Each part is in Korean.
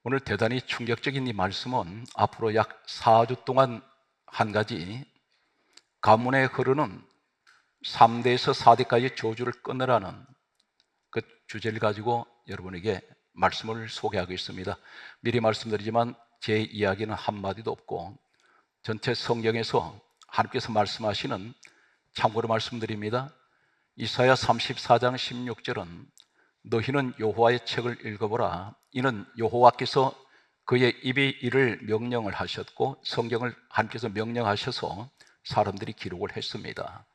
오늘 대단히 충격적인 이 말씀은 앞으로 약 4주 동안 한 가지 가문에 흐르는 3대에서 4대까지 저주를 끊으라는 그 주제를 가지고 여러분에게 말씀을 소개하겠습니다. 미리 말씀드리지만 제 이야기는 한마디도 없고 전체 성경에서 하나님께서 말씀하시는, 참고로 말씀드립니다, 이사야 34장 16절은 너희는 여호와의 책을 읽어보라. 이는 여호와께서 그의 입이 이를 명령을 하셨고 성경을 하나님께서 명령하셔서 사람들이 기록을 했습니다.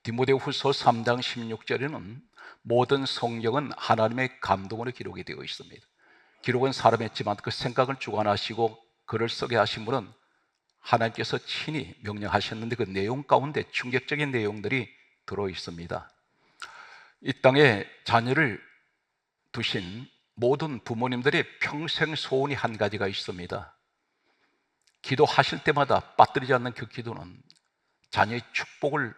디모데후서 3장 16절에는 모든 성경은 하나님의 감동으로 기록이 되어 있습니다. 기록은 사람이 했지만 그 생각을 주관하시고 글을 쓰게 하신 분은 하나님께서 친히 명령하셨는데, 그 내용 가운데 충격적인 내용들이 들어 있습니다. 이 땅에 자녀를 두신 모든 부모님들의 평생 소원이 한 가지가 있습니다. 기도하실 때마다 빠뜨리지 않는 그 기도는 자녀의 축복을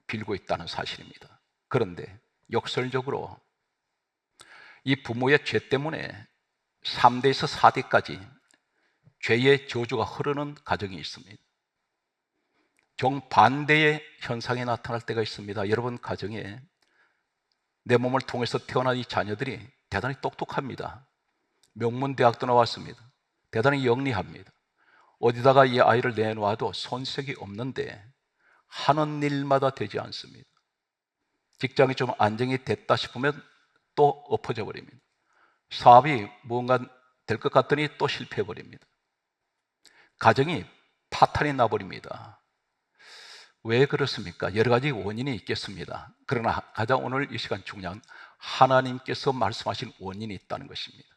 빌고 있다는 사실입니다. 그런데 역설적으로 이 부모의 죄 때문에 3대에서 4대까지 죄의 저주가 흐르는 가정이 있습니다. 정반대의 현상이 나타날 때가 있습니다. 여러분 가정에 내 몸을 통해서 태어난 이 자녀들이 대단히 똑똑합니다. 명문대학도 나왔습니다. 대단히 영리합니다. 어디다가 이 아이를 내놓아도 손색이 없는데 하는 일마다 되지 않습니다. 직장이 좀 안정이 됐다 싶으면 또 엎어져 버립니다. 사업이 뭔가 될 것 같더니 또 실패해 버립니다. 가정이 파탄이 나버립니다. 왜 그렇습니까? 여러 가지 원인이 있겠습니다. 그러나 가장 오늘 이 시간 중요한, 하나님께서 말씀하신 원인이 있다는 것입니다.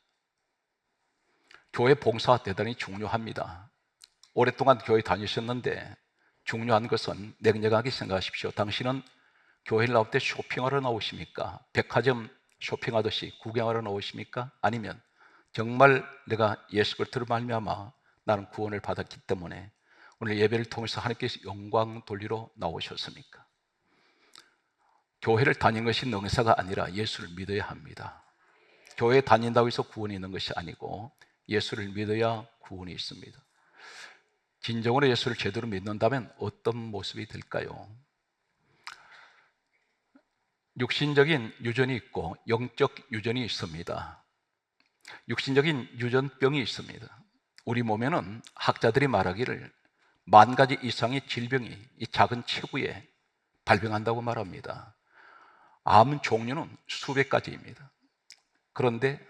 교회 봉사가 대단히 중요합니다. 오랫동안 교회 다니셨는데 중요한 것은 냉정하게 생각하십시오. 당신은 교회를 나올 때 쇼핑하러 나오십니까? 백화점 쇼핑하듯이 구경하러 나오십니까? 아니면 정말 내가 예수 그리스도로 말미암아 나는 구원을 받았기 때문에 오늘 예배를 통해서 하나님께서 영광 돌리러 나오셨습니까? 교회를 다니는 것이 능사가 아니라 예수를 믿어야 합니다. 교회 다닌다고 해서 구원이 있는 것이 아니고 예수를 믿어야 구원이 있습니다. 진정으로 예수를 제대로 믿는다면 어떤 모습이 될까요? 육신적인 유전이 있고 영적 유전이 있습니다. 육신적인 유전병이 있습니다. 우리 몸에는 학자들이 말하기를 10,000가지 이상의 질병이 이 작은 체구에 발병한다고 말합니다. 암 종류는 수백 가지입니다. 그런데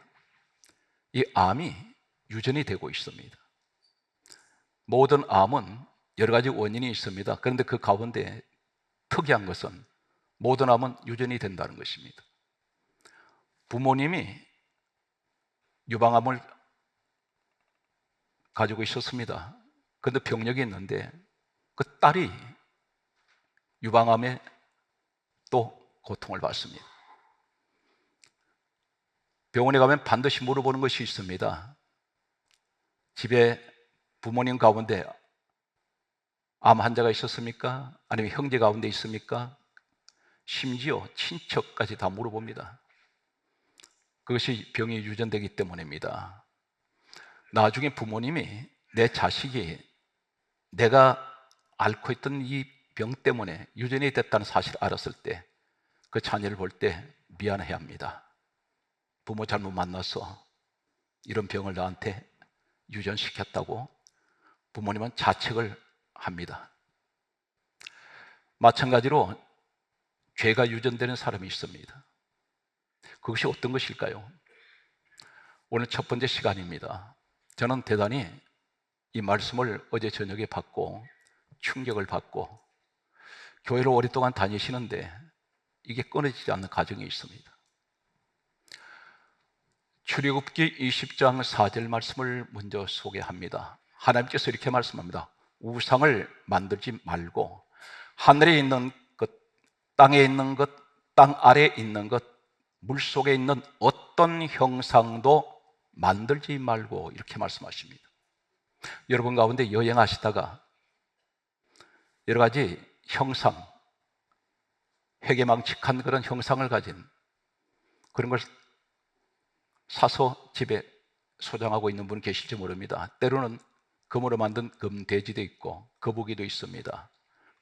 이 암이 유전이 되고 있습니다. 모든 암은 여러 가지 원인이 있습니다. 그런데 그 가운데 특이한 것은 모든 암은 유전이 된다는 것입니다. 부모님이 유방암을 가지고 있었습니다. 그런데 병력이 있는데 그 딸이 유방암에 또 고통을 받습니다. 병원에 가면 반드시 물어보는 것이 있습니다. 집에 부모님 가운데 암 환자가 있었습니까? 아니면 형제 가운데 있습니까? 심지어 친척까지 다 물어봅니다. 그것이 병이 유전되기 때문입니다. 나중에 부모님이 내 자식이 내가 앓고 있던 이 병 때문에 유전이 됐다는 사실을 알았을 때 그 자녀를 볼 때 미안해 합니다. 부모 잘못 만나서 이런 병을 나한테 유전시켰다고 부모님은 자책을 합니다. 마찬가지로 죄가 유전되는 사람이 있습니다. 그것이 어떤 것일까요? 오늘 첫 번째 시간입니다. 저는 대단히 이 말씀을 어제 저녁에 받고 충격을 받고 교회를 오랫동안 다니시는데 이게 끊어지지 않는 가정이 있습니다. 출애굽기 20장 4절 말씀을 먼저 소개합니다. 하나님께서 이렇게 말씀합니다. 우상을 만들지 말고 하늘에 있는 것, 땅에 있는 것, 땅 아래에 있는 것, 물속에 있는 어떤 형상도 만들지 말고, 이렇게 말씀하십니다. 여러분 가운데 여행하시다가 여러 가지 형상, 회개망측한 그런 형상을 가진 그런 걸 사서 집에 소장하고 있는 분 계실지 모릅니다. 때로는 금으로 만든 금돼지도 있고 거북이도 있습니다.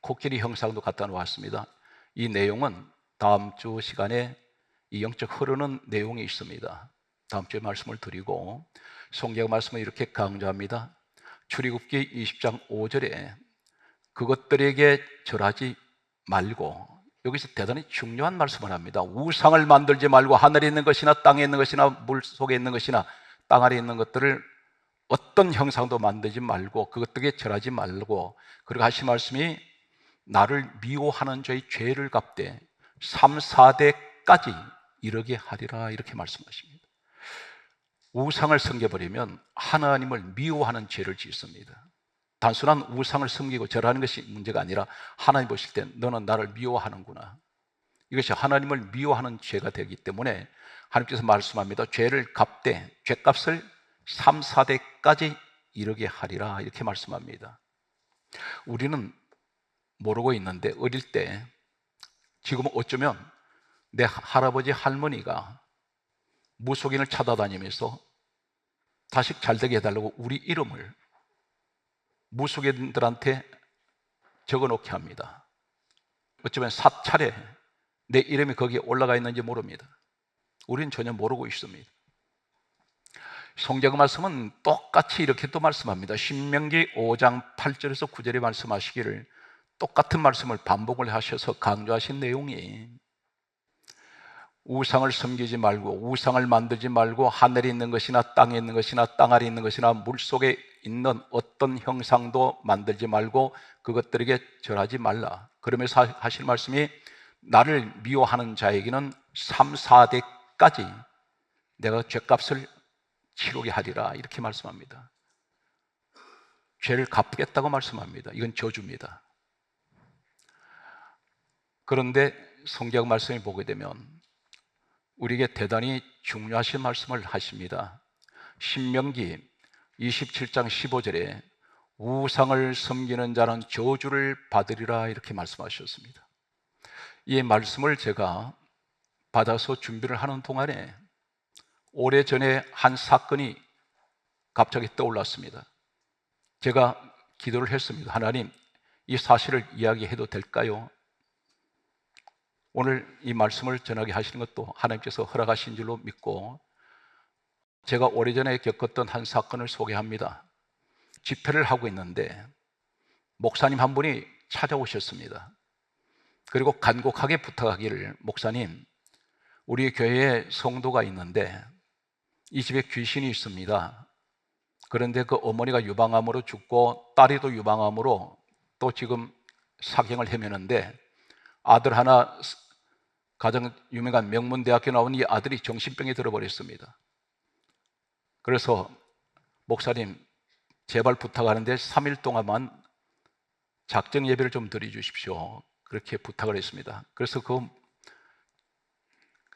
코끼리 형상도 갖다 놓았습니다. 이 내용은 다음 주 시간에 이 영적 흐르는 내용이 있습니다. 다음 주에 말씀을 드리고, 성경 말씀을 이렇게 강조합니다. 출애굽기 20장 5절에 그것들에게 절하지 말고, 여기서 대단히 중요한 말씀을 합니다. 우상을 만들지 말고 하늘에 있는 것이나 땅에 있는 것이나 물 속에 있는 것이나 땅 아래에 있는 것들을 어떤 형상도 만들지 말고 그것들에게 절하지 말고, 그리고 하신 말씀이 나를 미워하는 자의 죄를 갚되 3, 4대까지 이르게 하리라, 이렇게 말씀하십니다. 우상을 섬겨버리면 하나님을 미워하는 죄를 짓습니다. 단순한 우상을 섬기고 절하는 것이 문제가 아니라 하나님 보실 때 너는 나를 미워하는구나, 이것이 하나님을 미워하는 죄가 되기 때문에 하나님께서 말씀합니다. 죄를 갚되 죄값을 3, 4대까지 이르게 하리라, 이렇게 말씀합니다. 우리는 모르고 있는데 어릴 때, 지금 어쩌면 내 할아버지 할머니가 무속인을 찾아다니면서 자식 잘되게 해달라고 우리 이름을 무속인들한테 적어놓게 합니다. 어쩌면 사찰에 내 이름이 거기에 올라가 있는지 모릅니다. 우리는 전혀 모르고 있습니다. 성경 말씀은 똑같이 이렇게 또 말씀합니다. 신명기 5장 8절에서 9절에 말씀하시기를, 똑같은 말씀을 반복을 하셔서 강조하신 내용이, 우상을 섬기지 말고 우상을 만들지 말고 하늘에 있는 것이나 땅에 있는 것이나 땅 아래에 있는 것이나 물속에 있는 어떤 형상도 만들지 말고 그것들에게 절하지 말라. 그러면서 하실 말씀이 나를 미워하는 자에게는 3, 4대까지 내가 죄값을 치르게 하리라, 이렇게 말씀합니다. 죄를 갚겠다고 말씀합니다. 이건 저주입니다. 그런데 성경 말씀을 보게 되면 우리에게 대단히 중요하신 말씀을 하십니다. 신명기 27장 15절에 우상을 섬기는 자는 저주를 받으리라, 이렇게 말씀하셨습니다. 이 말씀을 제가 받아서 준비를 하는 동안에 오래전에 한 사건이 갑자기 떠올랐습니다. 제가 기도를 했습니다. 하나님, 이 사실을 이야기해도 될까요? 오늘 이 말씀을 전하게 하시는 것도 하나님께서 허락하신 줄로 믿고, 제가 오래전에 겪었던 한 사건을 소개합니다. 집회를 하고 있는데 목사님 한 분이 찾아오셨습니다. 그리고 간곡하게 부탁하기를, 목사님, 우리 교회에 성도가 있는데 이 집에 귀신이 있습니다. 그런데 그 어머니가 유방암으로 죽고 딸이도 유방암으로 또 지금 사경을 헤매는데, 아들 하나 가장 유명한 명문대학교 나온 이 아들이 정신병에 들어버렸습니다. 그래서 목사님, 제발 부탁하는데 3일 동안만 작정 예배를 좀 드려주십시오, 그렇게 부탁을 했습니다. 그래서 그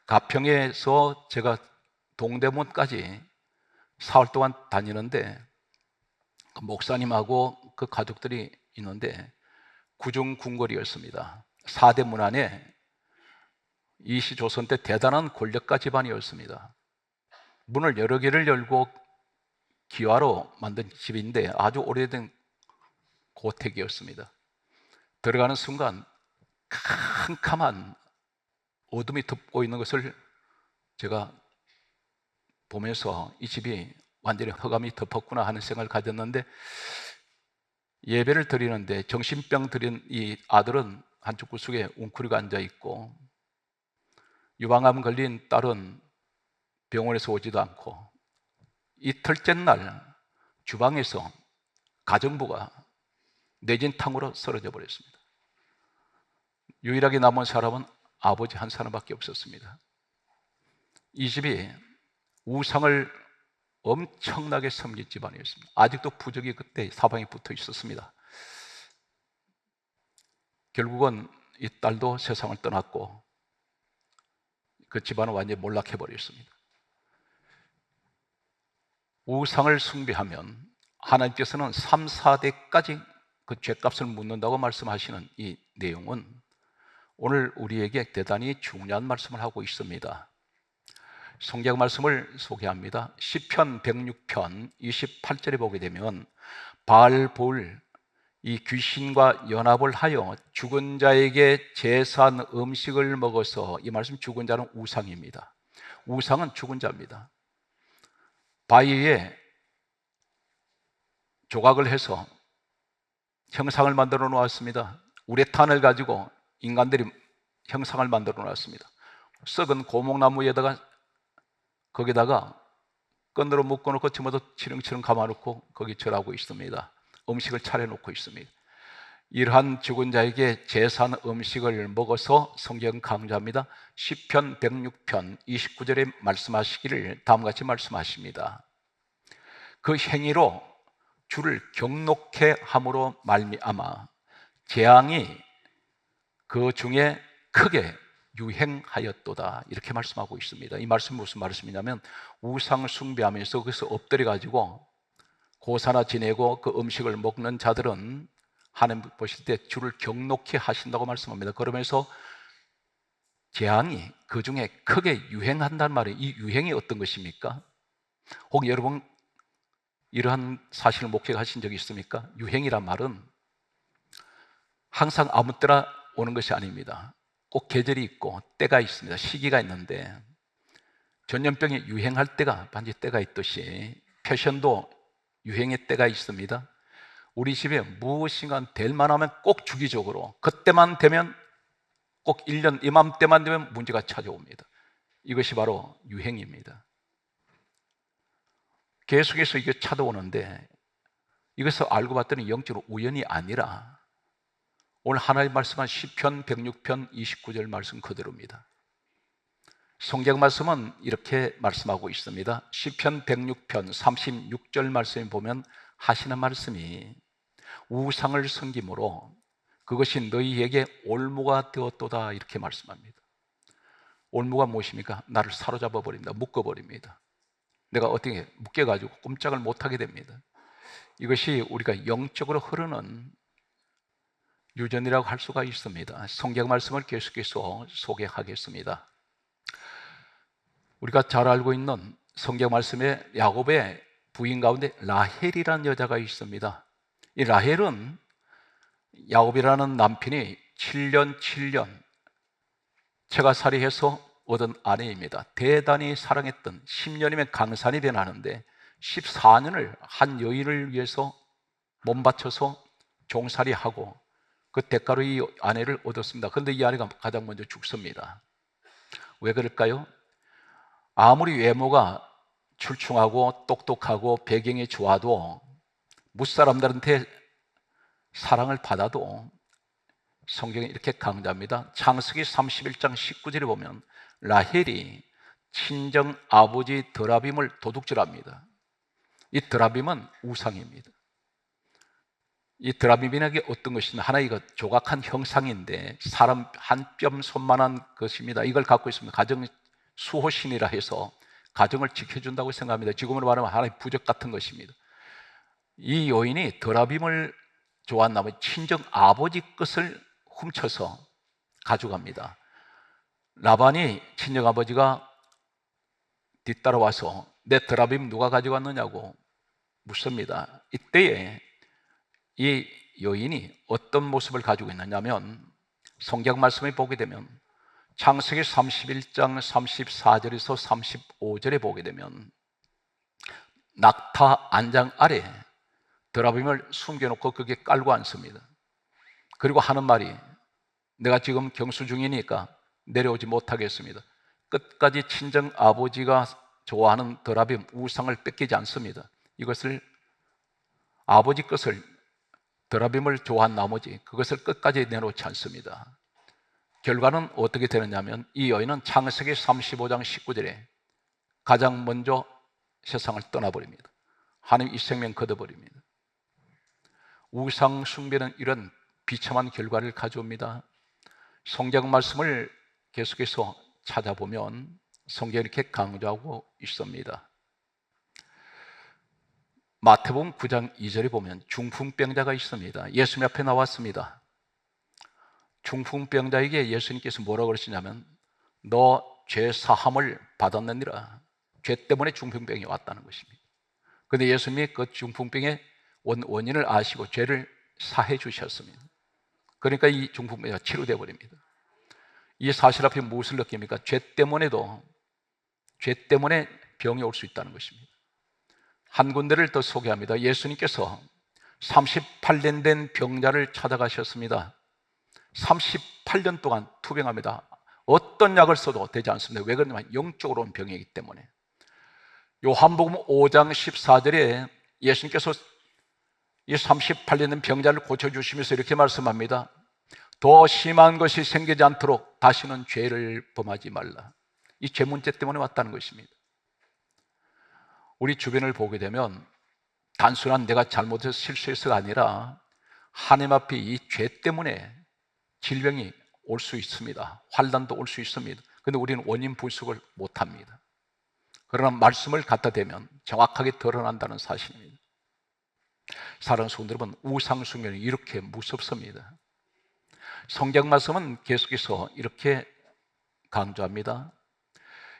가평에서 제가 동대문까지 사흘 동안 다니는데, 그 목사님하고 그 가족들이 있는데 구중궁궐이었습니다. 4대 문 안에 이시조선 때 대단한 권력가 집안이었습니다. 문을 여러 개를 열고 기와로 만든 집인데 아주 오래된 고택이었습니다. 들어가는 순간 캄캄한 어둠이 덮고 있는 것을 제가 보면서 이 집이 완전히 흑암이 덮었구나 하는 생각을 가졌는데, 예배를 드리는데 정신병 들인 이 아들은 한쪽 구석에 웅크리고 앉아있고, 유방암 걸린 딸은 병원에서 오지도 않고, 이틀째 날 주방에서 가정부가 뇌진탕으로 쓰러져 버렸습니다. 유일하게 남은 사람은 아버지 한 사람밖에 없었습니다. 이 집이 우상을 엄청나게 섬긴 집안이었습니다. 아직도 부적이 그때 사방에 붙어 있었습니다. 결국은 이 딸도 세상을 떠났고 그 집안은 완전히 몰락해 버렸습니다. 우상을 숭배하면 하나님께서는 3, 4대까지 그 죄값을 묻는다고 말씀하시는 이 내용은 오늘 우리에게 대단히 중요한 말씀을 하고 있습니다. 성경 말씀을 소개합니다. 시편 106편 28절에 보게 되면 바알볼, 이 귀신과 연합을 하여 죽은 자에게 제사한 음식을 먹어서, 이 말씀 죽은 자는 우상입니다. 우상은 죽은 자입니다. 바위에 조각을 해서 형상을 만들어 놓았습니다. 우레탄을 가지고 인간들이 형상을 만들어 놨습니다. 썩은 고목나무에다가 거기다가 끈으로 묶어놓고 전부 치렁치렁 감아놓고 거기 절하고 있습니다. 음식을 차려놓고 있습니다. 이러한 죽은 자에게 제사한 음식을 먹어서 성경 강조합니다. 시편 106편 29절에 말씀하시기를 다음과 같이 말씀하십니다. 그 행위로 주를 경록해 함으로 말미암아 재앙이 그 중에 크게 유행하였도다, 이렇게 말씀하고 있습니다. 이 말씀이 무슨 말씀이냐면 우상 숭배하면서 거기서 엎드려 가지고 고사나 지내고 그 음식을 먹는 자들은 하나님 보실 때 주를 경록히 하신다고 말씀합니다. 그러면서 재앙이 그 중에 크게 유행한다는 말이에요. 이 유행이 어떤 것입니까? 혹 여러분 이러한 사실을 목격하신 적이 있습니까? 유행이란 말은 항상 아무 때나 오는 것이 아닙니다. 꼭 계절이 있고 때가 있습니다. 시기가 있는데 전염병이 유행할 때가 반드시 때가 있듯이 패션도 유행의 때가 있습니다. 우리 집에 무엇인가 될 만하면 꼭 주기적으로 그때만 되면 꼭 1년 이맘때만 되면 문제가 찾아옵니다. 이것이 바로 유행입니다. 계속해서 이게 찾아오는데 이것을 알고 봤더니 영적으로 우연이 아니라 오늘 하나님 말씀한 시편 106편 29절 말씀 그대로입니다. 성경 말씀은 이렇게 말씀하고 있습니다. 시편 106편 36절 말씀에 보면 하시는 말씀이 우상을 섬김으로 그것이 너희에게 올무가 되었도다, 이렇게 말씀합니다. 올무가 무엇입니까? 나를 사로잡아 버립니다. 묶어버립니다. 내가 어떻게 묶여가지고 꼼짝을 못하게 됩니다. 이것이 우리가 영적으로 흐르는 유전이라고 할 수가 있습니다. 성경 말씀을 계속해서 소개하겠습니다. 우리가 잘 알고 있는 성경 말씀에 야곱의 부인 가운데 라헬이라는 여자가 있습니다. 이 라헬은 야곱이라는 남편이 7년 처가살이해서 얻은 아내입니다. 대단히 사랑했던 10년이면 강산이 변하는데 14년을 한 여인을 위해서 몸바쳐서 종살이하고 그 대가로 이 아내를 얻었습니다. 그런데 이 아내가 가장 먼저 죽습니다. 왜 그럴까요? 아무리 외모가 출중하고 똑똑하고 배경이 좋아도 무사람들한테 사랑을 받아도 성경이 이렇게 강조합니다. 창세기 31장 19절에 보면 라헬이 친정 아버지 드라빔을 도둑질합니다. 이 드라빔은 우상입니다. 이 드라빔이라는 게 어떤 것이냐, 하나의 조각한 형상인데 사람 한 뼘 손만한 것입니다. 이걸 갖고 있습니다. 가정 수호신이라 해서 가정을 지켜준다고 생각합니다. 지금으로 말하면 하나의 부적 같은 것입니다. 이 여인이 드라빔을 좋아한 나머지 친정 아버지 것을 훔쳐서 가져갑니다. 라반이 친정 아버지가 뒤따라와서 내 드라빔 누가 가져갔느냐고 묻습니다. 이때에 이 여인이 어떤 모습을 가지고 있느냐면 성경 말씀을 보게 되면 창세기 31장 34절에서 35절에 보게 되면 낙타 안장 아래 드라빔을 숨겨놓고 거기에 깔고 앉습니다. 그리고 하는 말이 내가 지금 경수 중이니까 내려오지 못하겠습니다. 끝까지 친정 아버지가 좋아하는 드라빔 우상을 뺏기지 않습니다. 이것을 아버지 것을 드라빔을 좋아한 나머지 그것을 끝까지 내놓지 않습니다. 결과는 어떻게 되느냐면 이 여인은 창세기 35장 19절에 가장 먼저 세상을 떠나버립니다. 하나님 이 생명 걷어버립니다. 우상 숭배는 이런 비참한 결과를 가져옵니다. 성경 말씀을 계속해서 찾아보면 성경이 이렇게 강조하고 있습니다. 마태복음 9장 2절에 보면 중풍병자가 있습니다. 예수님 앞에 나왔습니다. 중풍병자에게 예수님께서 뭐라고 그러시냐면 너 죄 사함을 받았느니라. 죄 때문에 중풍병이 왔다는 것입니다. 그런데 예수님이 그 중풍병의 원인을 아시고 죄를 사해 주셨습니다. 그러니까 이 중풍병이 치료되어 버립니다. 이 사실 앞에 무엇을 느낍니까? 죄 때문에 병이 올 수 있다는 것입니다. 한 군데를 더 소개합니다. 예수님께서 38년 된 병자를 찾아가셨습니다. 38년 동안 투병합니다. 어떤 약을 써도 되지 않습니다. 왜 그러냐면 영적으로 온 병이기 때문에. 요한복음 5장 14절에 예수님께서 이 38년 된 병자를 고쳐주시면서 이렇게 말씀합니다. 더 심한 것이 생기지 않도록 다시는 죄를 범하지 말라. 이 죄 문제 때문에 왔다는 것입니다. 우리 주변을 보게 되면 단순한 내가 잘못해서 실수해서가 아니라 하나님 앞에 이 죄 때문에 질병이 올 수 있습니다. 환난도 올 수 있습니다. 그런데 우리는 원인 분석을 못합니다. 그러나 말씀을 갖다 대면 정확하게 드러난다는 사실입니다. 사랑하는 성도 여러분, 우상숭배는 이렇게 무섭습니다. 성경 말씀은 계속해서 이렇게 강조합니다.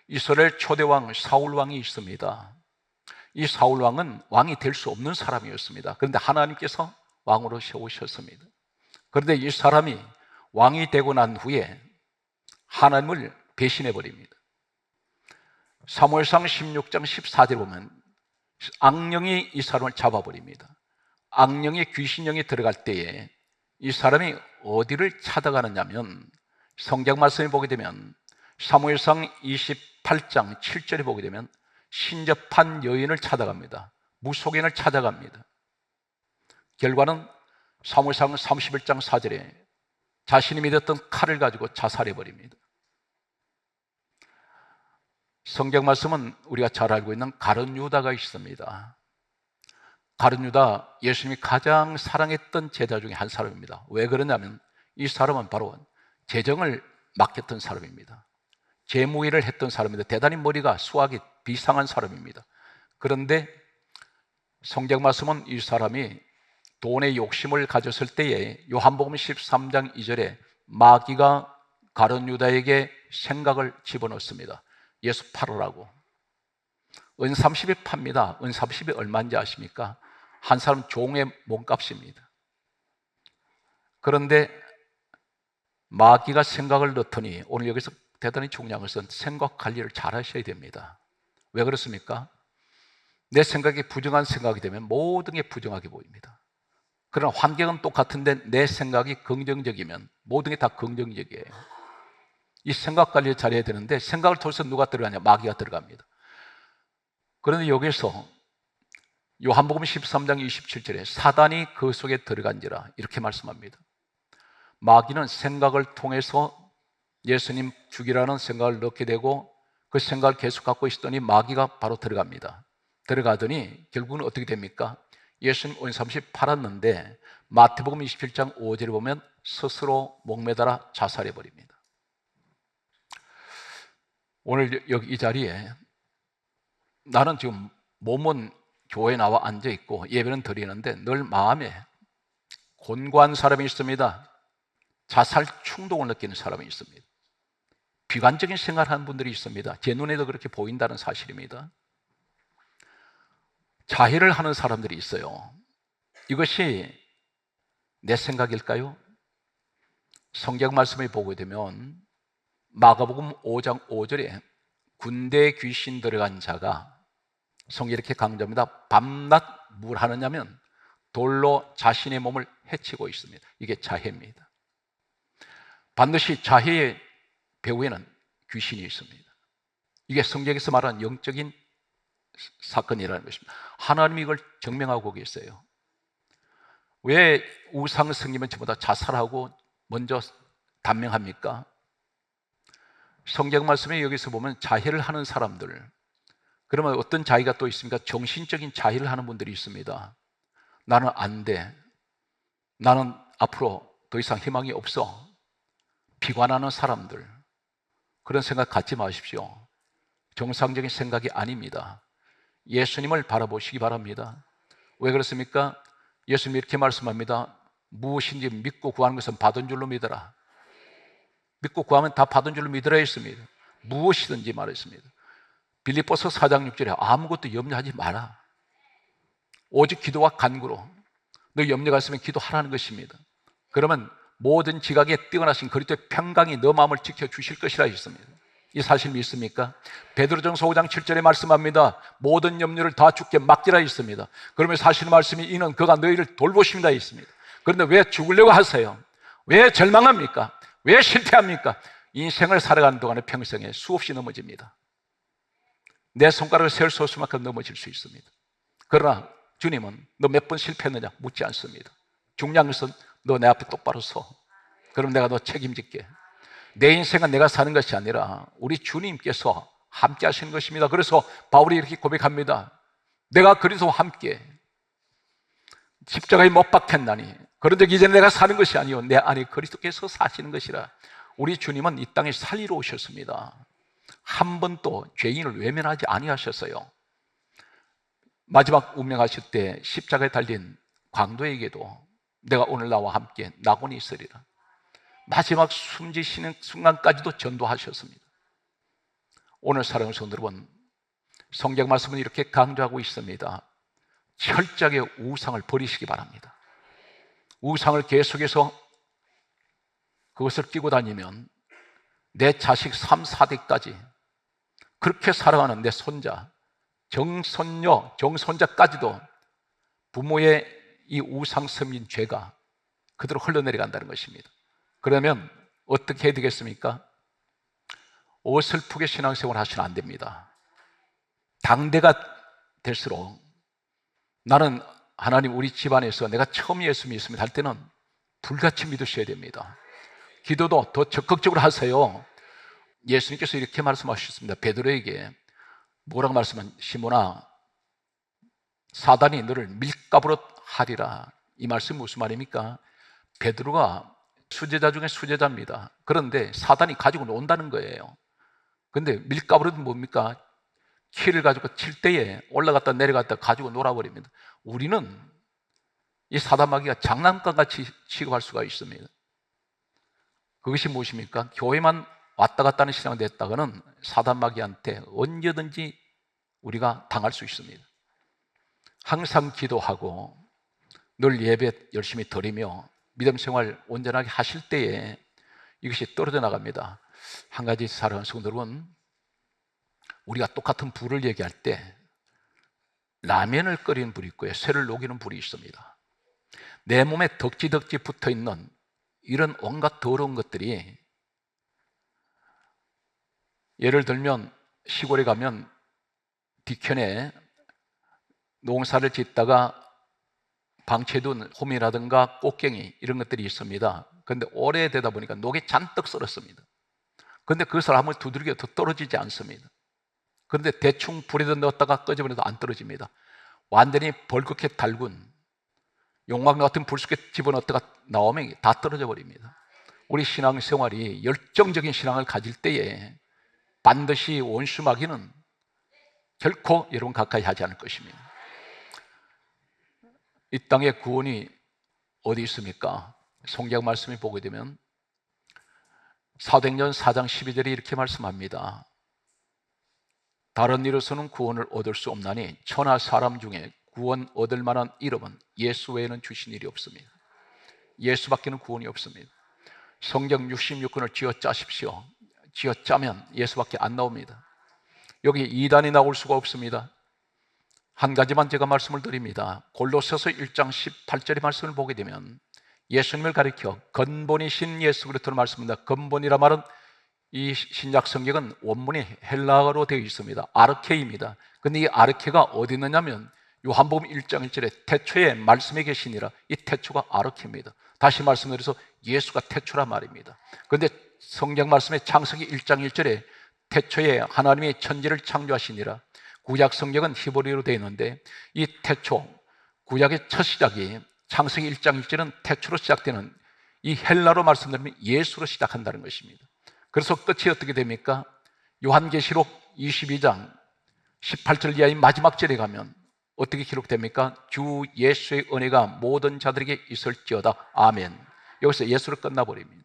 이스라엘 초대왕 사울왕이 있습니다. 이 사울왕은 왕이 될 수 없는 사람이었습니다. 그런데 하나님께서 왕으로 세우셨습니다. 그런데 이 사람이 왕이 되고 난 후에 하나님을 배신해 버립니다. 사무엘상 16장 14절에 보면 악령이 이 사람을 잡아버립니다. 악령이 귀신령이 들어갈 때에 이 사람이 어디를 찾아가느냐면 성경 말씀을 보게 되면 사무엘상 28장 7절에 보게 되면 신접한 여인을 찾아갑니다. 무속인을 찾아갑니다. 결과는 사무엘상 31장 4절에 자신이 믿었던 칼을 가지고 자살해 버립니다. 성경 말씀은 우리가 잘 알고 있는 가룟 유다가 있습니다. 가룟 유다, 예수님이 가장 사랑했던 제자 중에 한 사람입니다. 왜 그러냐면 이 사람은 바로 재정을 맡겼던 사람입니다. 재무일을 했던 사람입니다. 대단히 머리가 수학이 비상한 사람입니다. 그런데 성경 말씀은 이 사람이 돈의 욕심을 가졌을 때에 요한복음 13장 2절에 마귀가 가룟 유다에게 생각을 집어넣습니다. 예수 팔으라고. 은 30에 팝니다. 은 30이 얼마인지 아십니까? 한 사람 종의 몸값입니다. 그런데 마귀가 생각을 넣더니 오늘 여기서 대단히 중요한 것은 생각 관리를 잘 하셔야 됩니다. 왜 그렇습니까? 내 생각이 부정한 생각이 되면 모든 게 부정하게 보입니다. 그러나 환경은 똑같은데 내 생각이 긍정적이면 모든 게 다 긍정적이에요. 이 생각 관리를 잘해야 되는데 생각을 통해서 누가 들어가냐? 마귀가 들어갑니다. 그런데 여기서 요한복음 13장 27절에 사단이 그 속에 들어간지라 이렇게 말씀합니다. 마귀는 생각을 통해서 예수님 죽이라는 생각을 넣게 되고 그 생각을 계속 갖고 있더니 마귀가 바로 들어갑니다. 들어가더니 결국은 어떻게 됩니까? 예수님 은삼시 팔았는데 마태복음 27장 5절에 보면 스스로 목매달아 자살해 버립니다. 오늘 여기 이 자리에 나는 지금 몸은 교회에 나와 앉아 있고 예배는 드리는데 늘 마음에 곤고한 사람이 있습니다. 자살 충동을 느끼는 사람이 있습니다. 비관적인 생각을 하는 분들이 있습니다. 제 눈에도 그렇게 보인다는 사실입니다. 자해를 하는 사람들이 있어요. 이것이 내 생각일까요? 성경 말씀을 보게 되면 마가복음 5장 5절에 군대 귀신 들어간 자가 성경이 이렇게 강조합니다. 밤낮 뭘 하느냐면 돌로 자신의 몸을 해치고 있습니다. 이게 자해입니다. 반드시 자해의 배후에는 귀신이 있습니다. 이게 성경에서 말하는 영적인 사건이라는 것입니다. 하나님이 이걸 증명하고 계세요. 왜 우상 스님은 전부 다 자살하고 먼저 단명합니까? 성경 말씀에 여기서 보면 자해를 하는 사람들, 그러면 어떤 자해가 또 있습니까? 정신적인 자해를 하는 분들이 있습니다. 나는 안 돼. 나는 앞으로 더 이상 희망이 없어. 비관하는 사람들, 그런 생각 갖지 마십시오. 정상적인 생각이 아닙니다. 예수님을 바라보시기 바랍니다. 왜 그렇습니까? 예수님이 이렇게 말씀합니다. 무엇인지 믿고 구하는 것은 받은 줄로 믿어라. 믿고 구하면 다 받은 줄로 믿으라 했습니다. 무엇이든지 말했습니다. 빌립보서 4장 6절에 아무것도 염려하지 마라. 오직 기도와 간구로. 너 염려가 있으면 기도하라는 것입니다. 그러면 모든 지각에 뛰어나신 그리스도의 평강이 너 마음을 지켜주실 것이라 했습니다. 이 사실 믿습니까? 베드로전서 5장 7절에 말씀합니다. 모든 염려를 다 주께 맡기라 했습니다. 그러면 사실 말씀이 이는 그가 너희를 돌보신다 했습니다. 그런데 왜 죽으려고 하세요? 왜 절망합니까? 왜 실패합니까? 인생을 살아가는 동안에 평생에 수없이 넘어집니다. 내 손가락을 세울 수 없을 만큼 넘어질 수 있습니다. 그러나 주님은 너 몇 번 실패했느냐 묻지 않습니다. 중요한 것은 너 내 앞에 똑바로 서. 그럼 내가 너 책임질게. 내 인생은 내가 사는 것이 아니라 우리 주님께서 함께 하시는 것입니다. 그래서 바울이 이렇게 고백합니다. 내가 그리스도와 함께 십자가에 못 박혔나니 그런데 이제 내가 사는 것이 아니요 내 안에 그리스도께서 사시는 것이라. 우리 주님은 이 땅에 살리러 오셨습니다. 한 번도 죄인을 외면하지 아니하셨어요. 마지막 운명하실 때 십자가에 달린 광도에게도 내가 오늘 나와 함께 낙원이 있으리라. 마지막 숨지시는 순간까지도 전도하셨습니다. 오늘 사랑하는 성도 여러분, 성경 말씀은 이렇게 강조하고 있습니다. 철저하게 우상을 버리시기 바랍니다. 우상을 계속해서 그것을 끼고 다니면 내 자식 3, 4대까지 그렇게 살아가는 내 손자, 정손녀, 정손자까지도 부모의 이 우상 섬긴 죄가 그대로 흘러내려간다는 것입니다. 그러면 어떻게 해야 되겠습니까? 어설프게 신앙생활 하시면 안 됩니다. 당대가 될수록 나는 하나님 우리 집안에서 내가 처음 예수 믿습니다 할 때는 불같이 믿으셔야 됩니다. 기도도 더 적극적으로 하세요. 예수님께서 이렇게 말씀하셨습니다. 베드로에게 뭐라고 말씀한? 시몬아, 사단이 너를 밀가부로 하리라. 이 말씀이 무슨 말입니까? 베드로가 수제자 중에 수제자입니다. 그런데 사단이 가지고 논다는 거예요. 근데 밀가부로는 뭡니까? 키를 가지고 칠 때에 올라갔다 내려갔다 가지고 놀아버립니다. 우리는 이 사단마귀가 장난감 같이 취급할 수가 있습니다. 그것이 무엇입니까? 교회만 왔다 갔다 하는 신앙 됐다가는 사단마귀한테 언제든지 우리가 당할 수 있습니다. 항상 기도하고 늘 예배 열심히 드리며 믿음 생활 온전하게 하실 때에 이것이 떨어져 나갑니다. 한 가지 사랑하는 성도 여러분, 우리가 똑같은 불을 얘기할 때 라면을 끓이는 불이 있고요, 쇠를 녹이는 불이 있습니다. 내 몸에 덕지덕지 붙어있는 이런 온갖 더러운 것들이, 예를 들면 시골에 가면 뒤편에 농사를 짓다가 방치해둔 호미라든가 꽃갱이 이런 것들이 있습니다. 그런데 오래되다 보니까 녹이 잔뜩 썰었습니다. 그런데 그것을 아무리 두드려도 떨어지지 않습니다. 그런데 대충 불에다 넣었다가 꺼져버려도 안 떨어집니다. 완전히 벌겋게 달군 용광 같은 불 속에 집어넣었다가 나오면 다 떨어져 버립니다. 우리 신앙생활이 열정적인 신앙을 가질 때에 반드시 원수마귀는 결코 여러분 가까이 하지 않을 것입니다. 이 땅의 구원이 어디 있습니까? 성경 말씀을 보게 되면 사도행전 4장 12절에 이렇게 말씀합니다. 다른 이로서는 구원을 얻을 수 없나니 천하 사람 중에 구원 얻을 만한 이름은 예수 외에는 주신 일이 없습니다. 예수밖에는 구원이 없습니다. 성경 66권을 쥐어짜십시오. 쥐어짜면 예수밖에 안 나옵니다. 여기 이단이 나올 수가 없습니다. 한 가지만 제가 말씀을 드립니다. 골로새서 1장 18절의 말씀을 보게 되면 예수님을 가리켜 근본이신 예수 그리스도로 말씀합니다. 근본이라 말은 이 신약 성경은 원문이 헬라어로 되어 있습니다. 아르케입니다. 근데 이 아르케가 어디 있느냐면 요한복음 1장 1절에 태초에 말씀에 계시니라, 이 태초가 아르케입니다. 다시 말씀드려서 예수가 태초란 말입니다. 그런데 성경 말씀에 창세기 1장 1절에 태초에 하나님이 천지를 창조하시니라, 구약 성경은 히브리어로 되어 있는데 이 태초, 구약의 첫 시작이 창세기 1장 1절은 태초로 시작되는 이 헬라로 말씀드리면 예수로 시작한다는 것입니다. 그래서 끝이 어떻게 됩니까? 요한계시록 22장 18절 이하의 마지막 절에 가면 어떻게 기록됩니까? 주 예수의 은혜가 모든 자들에게 있을지어다. 아멘. 여기서 예수를 끝나버립니다.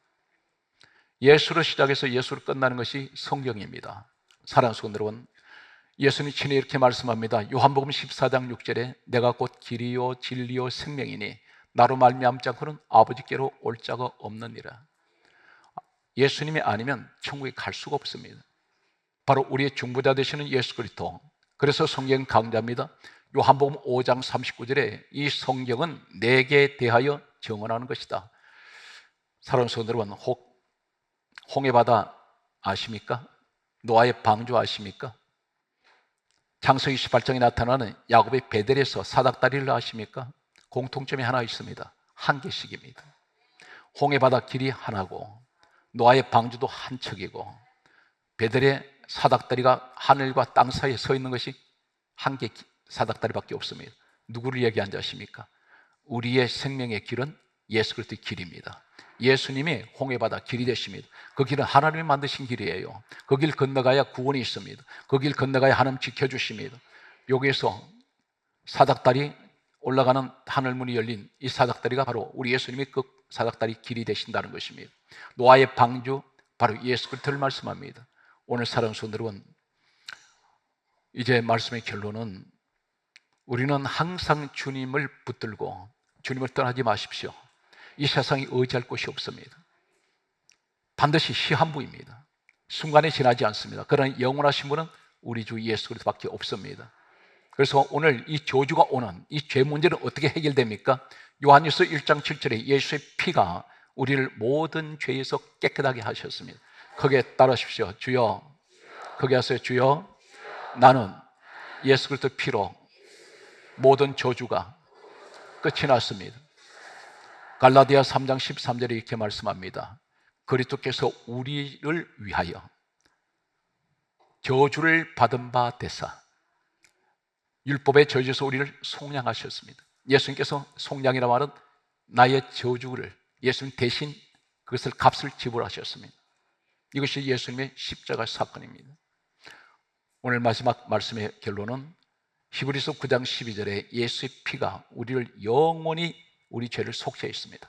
예수로 시작해서 예수로 끝나는 것이 성경입니다. 사랑하는 성도 여러분, 예수님 친히 이렇게 말씀합니다. 요한복음 14장 6절에 내가 곧 길이요 진리요 생명이니 나로 말미암지 않고는 아버지께로 올 자가 없느니라. 예수님이 아니면 천국에 갈 수가 없습니다. 바로 우리의 중보자 되시는 예수 그리스도. 그래서 성경 강자입니다. 요한복음 5장 39절에 이 성경은 내게 대하여 증언하는 것이다. 사랑하는 성도 여러분, 홍해바다 아십니까? 노아의 방주 아십니까? 창세기 18장에 나타나는 야곱의 베델에서 사닥다리를 아십니까? 공통점이 하나 있습니다. 한 개씩입니다. 홍해바다 길이 하나고 노아의 방주도 한 척이고 베델의 사닥다리가 하늘과 땅 사이에 서 있는 것이 한 개 사닥다리밖에 없습니다. 누구를 얘기한 자십니까? 우리의 생명의 길은 예수 그리스도의 길입니다. 예수님이 홍해바다 길이 되십니다. 그 길은 하나님이 만드신 길이에요. 그 길 건너가야 구원이 있습니다. 그 길 건너가야 하나님 지켜주십니다. 여기에서 사닥다리 올라가는 하늘문이 열린 이 사닥다리가 바로 우리 예수님이 그 사닥다리 길이 되신다는 것입니다. 노아의 방주, 바로 예수 그리스도를 말씀합니다. 오늘 사랑하는 성도 여러분, 이제 말씀의 결론은 우리는 항상 주님을 붙들고 주님을 떠나지 마십시오. 이 세상에 의지할 곳이 없습니다. 반드시 시한부입니다. 순간에 지나지 않습니다. 그러나 영원하신 분은 우리 주 예수 그리스도밖에 없습니다. 그래서 오늘 이 저주가 오는 이 죄 문제는 어떻게 해결됩니까? 요한일서 1장 7절에 예수의 피가 우리를 모든 죄에서 깨끗하게 하셨습니다. 거기에 따르십시오. 주여, 거기 하세요. 주여, 나는 예수 그리스도 피로 모든 저주가 끝이 났습니다. 갈라디아 3장 13절에 이렇게 말씀합니다. 그리스도께서 우리를 위하여 저주를 받은 바 되사 율법의 저주에서 우리를 속량하셨습니다. 예수님께서 속량이라 말은 나의 저주를 예수님 대신 그것을 값을 지불하셨습니다. 이것이 예수님의 십자가 사건입니다. 오늘 마지막 말씀의 결론은 히브리서 9장 12절에 예수의 피가 우리를 영원히 우리 죄를 속죄했습니다.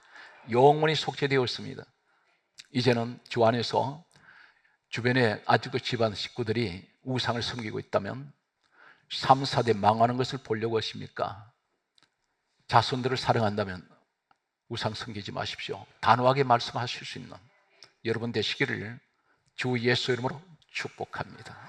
영원히 속죄되었습니다. 이제는 주 안에서 주변에 아직도 집안 식구들이 우상을 섬기고 있다면 3, 4대 망하는 것을 보려고 하십니까? 자손들을 사랑한다면 우상 섬기지 마십시오. 단호하게 말씀하실 수 있는 여러분 되시기를 주 예수 이름으로 축복합니다.